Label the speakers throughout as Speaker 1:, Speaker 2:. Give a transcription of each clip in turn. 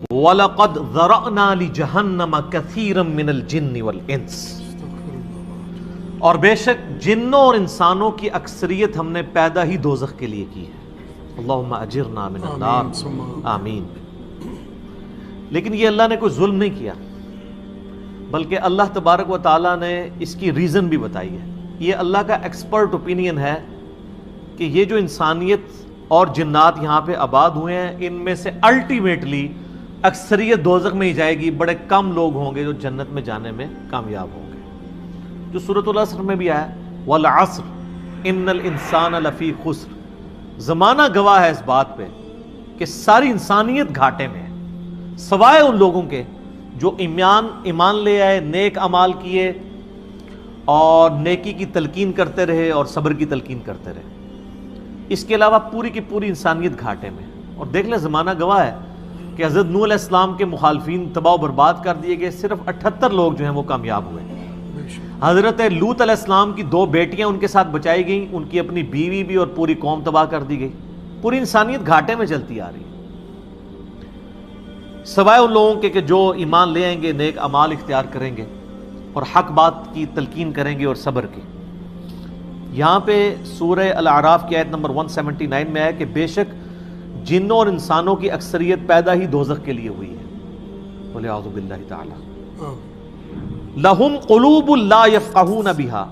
Speaker 1: وَلَقَدْ ذَرَأْنَا لِجَهَنَّمَ كَثِيرًا مِنَ الْجِنِّ وَالْإِنسِ، اور بے شک جنوں اور انسانوں کی اکثریت ہم نے پیدا ہی دوزخ کے لیے کی ہے۔ اللہم اجرنا من النار، آمین۔ لیکن یہ اللہ نے کوئی ظلم نہیں کیا، بلکہ اللہ تبارک و تعالیٰ نے اس کی ریزن بھی بتائی ہے۔ یہ اللہ کا ایکسپرٹ اوپینین ہے کہ یہ جو انسانیت اور جنات یہاں پہ آباد ہوئے ہیں، ان میں سے الٹیمیٹلی اکثریت دوزخ میں ہی جائے گی، بڑے کم لوگ ہوں گے جو جنت میں جانے میں کامیاب ہوں گے۔ جو سورۃ العصر میں بھی آیا وَالْعَصْرِ إِنَّ الْإِنسَانَ لَفِي خُسْرٍ، زمانہ گواہ ہے اس بات پہ کہ ساری انسانیت گھاٹے میں ہے، سوائے ان لوگوں کے جو ایمان لے آئے، نیک اعمال کیے اور نیکی کی تلقین کرتے رہے اور صبر کی تلقین کرتے رہے۔ اس کے علاوہ پوری کی پوری انسانیت گھاٹے میں۔ اور دیکھ لیں زمانہ گواہ ہے کہ حضرت نوح علیہ السلام کے مخالفین تباہ و برباد کر دیے گئے، صرف 78 لوگ جو ہیں وہ کامیاب ہوئے۔ حضرت لوط علیہ السلام کی 2 بیٹیاں ان کے ساتھ بچائی گئیں، ان کی اپنی بیوی بھی اور پوری قوم تباہ کر دی گئی۔ پوری انسانیت گھاٹے میں چلتی آ رہی ہے، سوائے ان لوگوں کے کہ جو ایمان لے آئیں گے، نیک اعمال اختیار کریں گے اور حق بات کی تلقین کریں گے اور صبر کی۔ یہاں پہ سورہ الاعراف کی آیت نمبر 179 میں ہے کہ بے شک جنوں اور انسانوں کی اکثریت پیدا ہی دوزخ کے لیے ہوئی ہے۔ وَلِعَوْذُ بِاللَّهِ تَعَالَى لَهُمْ قُلُوبٌ لَا يَفْقَهُونَ بِهَا،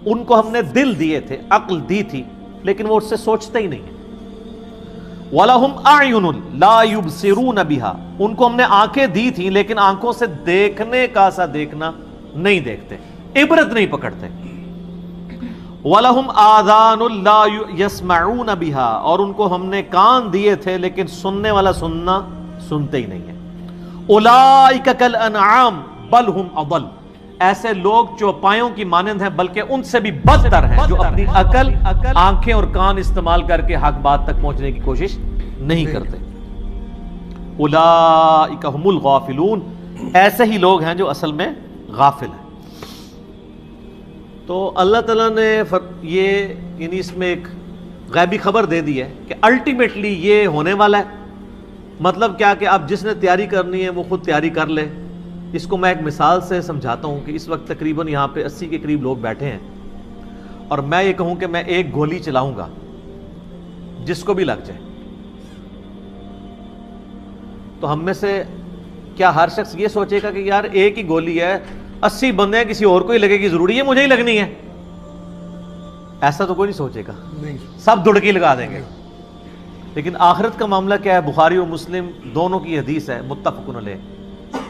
Speaker 1: ان کو ہم نے دل دیے تھے، عقل دی تھی، لیکن وہ اس سے سوچتے ہی نہیں ہیں۔ وَلَهُمْ أَعْيُنٌ لَا يُبْصِرُونَ بِهَا، ان کو ہم نے آنکھیں دی تھی لیکن آنکھوں سے دیکھنے کا سا دیکھنا نہیں دیکھتے، عبرت نہیں پکڑتے۔ وَلَهُمْ آذَانٌ لَا يَسْمَعُونَ بِهَا، اور ان کو ہم نے کان دیے تھے لیکن سننے والا سننا سنتے ہی نہیں ہیں۔ أُولَئِكَ كَالْأَنْعَامِ بَلْ هُمْ أَضَلُّ، ایسے لوگ چوپایوں کی مانند ہیں بلکہ ان سے بھی بدتر ہیں، جو اپنی عقل، آنکھیں اور کان استعمال کر کے حق بات تک پہنچنے کی کوشش نہیں کرتے۔ أُولَئِكَ هُمُ الْغَافِلُونَ، ایسے ہی لوگ ہیں جو اصل میں غافل ہیں۔ تو اللہ تعالیٰ نے یہ یعنی اس میں ایک غیبی خبر دے دی ہے کہ الٹیمیٹلی یہ ہونے والا ہے۔ مطلب کیا کہ اب جس نے تیاری کرنی ہے وہ خود تیاری کر لے۔ اس کو میں ایک مثال سے سمجھاتا ہوں کہ اس وقت تقریباً یہاں پہ 80 کے قریب لوگ بیٹھے ہیں، اور میں یہ کہوں کہ میں ایک گولی چلاؤں گا جس کو بھی لگ جائے، تو ہم میں سے کیا ہر شخص یہ سوچے گا کہ یار ایک ہی گولی ہے، 80 بندے ہیں، کسی اور کو ہی لگے گی، ضروری ہے مجھے ہی لگنی ہے؟ ایسا تو کوئی نہیں سوچے گا، سب دڑکی لگا دیں گے۔ لیکن آخرت کا معاملہ کیا ہے؟ بخاری و مسلم دونوں کی حدیث ہے متفق علیہ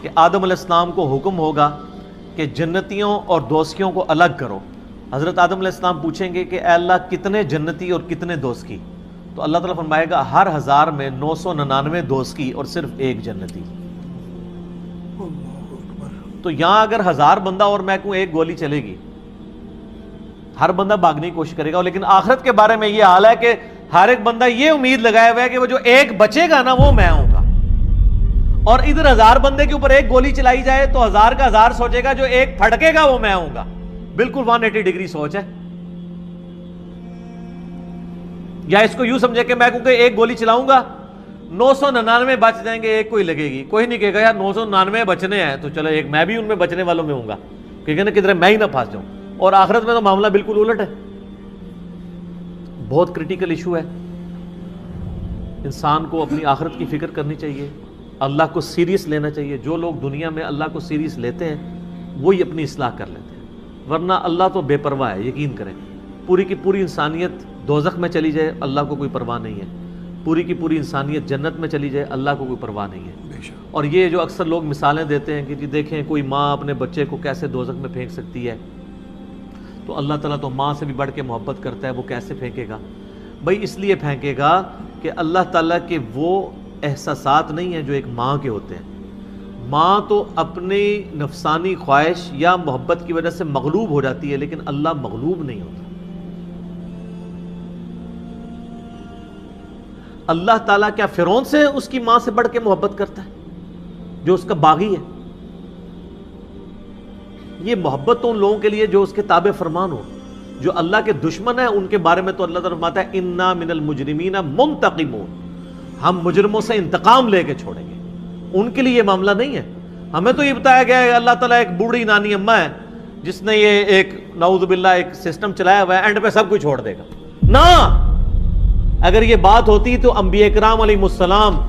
Speaker 1: کہ آدم علیہ السلام کو حکم ہوگا کہ جنتیوں اور دوزخیوں کو الگ کرو۔ حضرت آدم علیہ السلام پوچھیں گے کہ اے اللہ کتنے جنتی اور کتنے دوزخی؟ تو اللہ تعالیٰ فرمائے گا ہر 1000 میں 999 دوزخی اور صرف 1 جنتی۔ تو یہاں اگر 1000 بندہ اور میں کہوں ایک گولی چلے گی، ہر بندہ بھاگنے کی کوشش کرے گا، لیکن آخرت کے بارے میں یہ حال ہے کہ ہر ایک بندہ یہ امید لگایا ہوا ہے کہ وہ جو ایک بچے گا نا وہ میں ہوں گا۔ اور ادھر 1000 بندے کے اوپر ایک گولی چلائی جائے تو 1000 کا 1000 سوچے گا جو ایک پھٹکے گا وہ میں ہوں گا۔ بالکل 180 ڈگری سوچ ہے۔ یا اس کو یوں سمجھے کہ میں کیونکہ ایک گولی چلاؤں گا 999 بچ جائیں گے، ایک کوئی لگے گی، کوئی نہیں کہے گا یار 999 بچنے ہیں تو چلو ایک میں بھی ان میں بچنے والوں میں ہوں گا، کیونکہ نا کدھر میں ہی نہ پھنس جاؤں۔ اور آخرت میں تو معاملہ بالکل الٹ ہے۔ بہت کریٹیکل ایشو ہے، انسان کو اپنی آخرت کی فکر کرنی چاہیے، اللہ کو سیریس لینا چاہیے۔ جو لوگ دنیا میں اللہ کو سیریس لیتے ہیں وہی اپنی اصلاح کر لیتے ہیں، ورنہ اللہ تو بے پرواہ ہے۔ یقین کریں پوری کی پوری انسانیت دوزخ میں چلی جائے اللہ کو کوئی پرواہ نہیں ہے، پوری کی پوری انسانیت جنت میں چلی جائے اللہ کو کوئی پرواہ نہیں ہے۔ اور یہ جو اکثر لوگ مثالیں دیتے ہیں کہ جی دیکھیں کوئی ماں اپنے بچے کو کیسے دوزخ میں پھینک سکتی ہے، تو اللہ تعالیٰ تو ماں سے بھی بڑھ کے محبت کرتا ہے، وہ کیسے پھینکے گا؟ بھائی اس لیے پھینکے گا کہ اللہ تعالیٰ کے وہ احساسات نہیں ہیں جو ایک ماں کے ہوتے ہیں۔ ماں تو اپنی نفسانی خواہش یا محبت کی وجہ سے مغلوب ہو جاتی ہے، لیکن اللہ مغلوب نہیں ہوتا۔ اللہ تعالیٰ کیا فرعون سے اس کی ماں سے بڑھ کے محبت کرتا ہے جو اس کا باغی ہے؟ یہ محبت تو ان لوگوں کے لیے جو اس کے تابع فرمان ہو۔ جو اللہ کے دشمن ہیں ان کے بارے میں تو اللہ تعالیٰ فرماتا ہے انا من المجرمین منتقمون، ہم مجرموں سے انتقام لے کے چھوڑیں گے۔ ان کے لیے یہ معاملہ نہیں ہے. ہمیں تو یہ بتایا گیا ہے اللہ تعالیٰ ایک بوڑھی نانی اماں ہے جس نے یہ ایک نعوذ باللہ ایک سسٹم چلایا ہوا ہے, اینڈ پہ سب کچھ چھوڑ دے گا. نہ, اگر یہ بات ہوتی تو انبیاء کرام علیہ السلام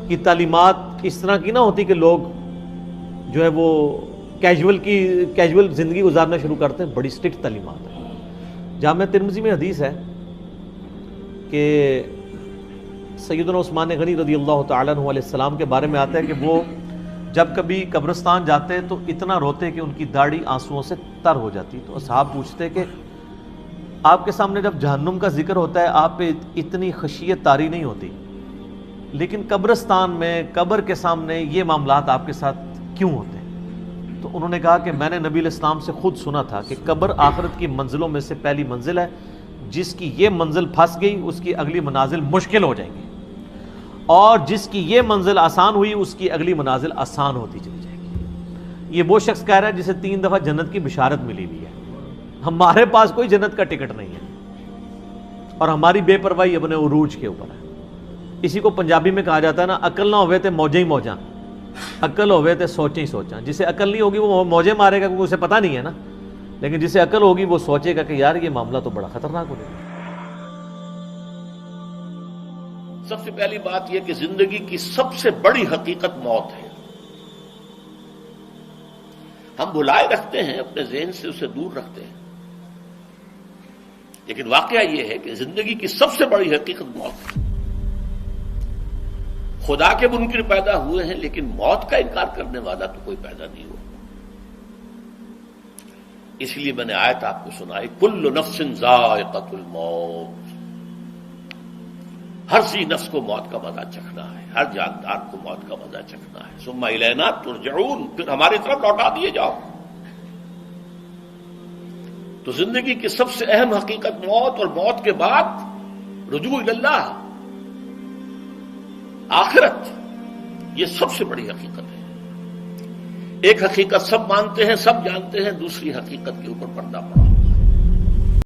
Speaker 1: کی تعلیمات اس طرح کی نہ ہوتی کہ لوگ جو ہے وہ کیجول زندگی گزارنا شروع کرتے ہیں. بڑی سٹرکٹ تعلیمات ہے. جامع ترمذی میں حدیث ہے کہ سیدنا عثمان غنی رضی اللہ تعالیٰ عنہ علیہ السلام کے بارے میں آتا ہے کہ وہ جب کبھی قبرستان جاتے تو اتنا روتے کہ ان کی داڑھی آنسوؤں سے تر ہو جاتی. تو اصحاب پوچھتے کہ آپ کے سامنے جب جہنم کا ذکر ہوتا ہے آپ پہ اتنی خشیت طاری نہیں ہوتی, لیکن قبرستان میں قبر کے سامنے یہ معاملات آپ کے ساتھ کیوں ہوتے ہیں؟ تو انہوں نے کہا کہ میں نے نبی علیہ السلام سے خود سنا تھا کہ قبر آخرت کی منزلوں میں سے پہلی منزل ہے, جس کی یہ منزل پھنس گئی اس کی اگلی منازل مشکل ہو جائیں گی, اور جس کی یہ منزل آسان ہوئی اس کی اگلی منازل آسان ہوتی چلی جائے گی. یہ وہ شخص کہہ رہا ہے جسے 3 دفعہ جنت کی بشارت ملی ہوئی ہے. ہمارے پاس کوئی جنت کا ٹکٹ نہیں ہے اور ہماری بے پرواہی اپنے عروج کے اوپر ہے. اسی کو پنجابی میں کہا جاتا ہے نا, عقل نہ ہوئے تے موجیں ہی موجاں, عقل ہوئے تے سوچیں ہی سوچاں. جسے عقل نہیں ہوگی وہ موجیں مارے گا کیونکہ اسے پتہ نہیں ہے نا, لیکن جسے عقل ہوگی وہ سوچے گا کہ یار یہ معاملہ تو بڑا خطرناک ہو جائے گا.
Speaker 2: سب سے پہلی بات یہ کہ زندگی کی سب سے بڑی حقیقت موت ہے. ہم بھلائے رکھتے ہیں, اپنے ذہن سے اسے دور رکھتے ہیں, لیکن واقعہ یہ ہے کہ زندگی کی سب سے بڑی حقیقت موت ہے. خدا کے منکر پیدا ہوئے ہیں لیکن موت کا انکار کرنے والا تو کوئی پیدا نہیں ہوا. اس لیے میں نے آیت آپ کو سنائی, کل نفس ذائقۃ الموت, ہر سی نفس کو موت کا مزہ چکھنا ہے, ہر جاندار کو موت کا مزہ چکھنا ہے. ثم الینا ترجعون, پھر ہماری طرف لوٹا دیے جاؤ. تو زندگی کی سب سے اہم حقیقت موت, اور موت کے بعد رجوع الی اللہ, آخرت, یہ سب سے بڑی حقیقت ہے. ایک حقیقت سب مانتے ہیں, سب جانتے ہیں, دوسری حقیقت کے اوپر پردہ پڑا.